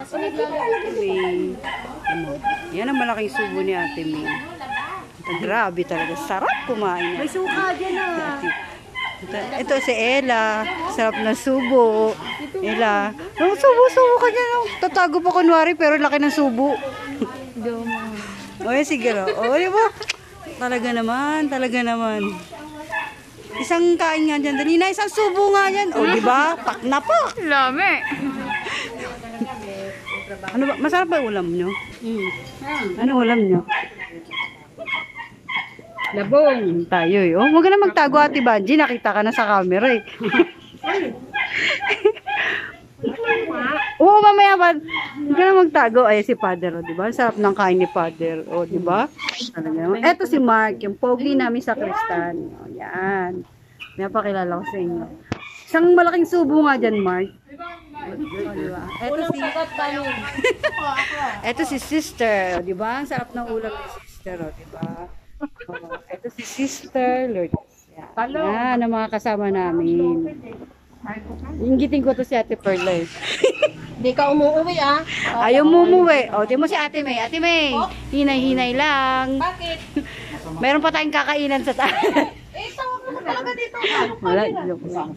kasi naglalagay. May, yan ang malaking subo ni Ate May. Grabe talaga. Sarap kumain. May suka dyan ah. Ito si Ella. Sarap na subo. Ella. Subo ka dyan. Tatago pa kunwari pero laki ng subo. O yan sige. O di ba? Talaga naman. Isang kain nga dyan. Dali na isang subo nga dyan. O di ba? Pak na pak. Lame. Ano ba? Masarap ba yung ulam nyo? Ano ulam nyo? Labong. Tayo eh. Oh, huwag ka na magtago, Ate Banji. Nakita ka na sa camera eh. Oo, mamaya ba? Huwag ka na magtago. Ay, si Father, oh, di ba? Sarap ng kain ni Father. Oh, di ba? Ito si Mark, yung pogi namin sa Kristan. Oh, yan. May pakilala ko sa inyo. Isang malaking subo nga dyan, Mark. Oh, diba? Ito si Sister, di ba? Ang sarap ng ulam ni Sister, oh, di ba? Ito si Sister Lourdes. Yan ang mga kasama namin. Inggitin ko to si Ate Perla. Hindi ka umuwi ah. Ayaw mo umuwi. O, di mo si Ate May. Ate May, hinay-hinay lang. Bakit? Mayroon pa tayong kakainan sa taas. Tawag mo talaga dito. Wala, joke lang.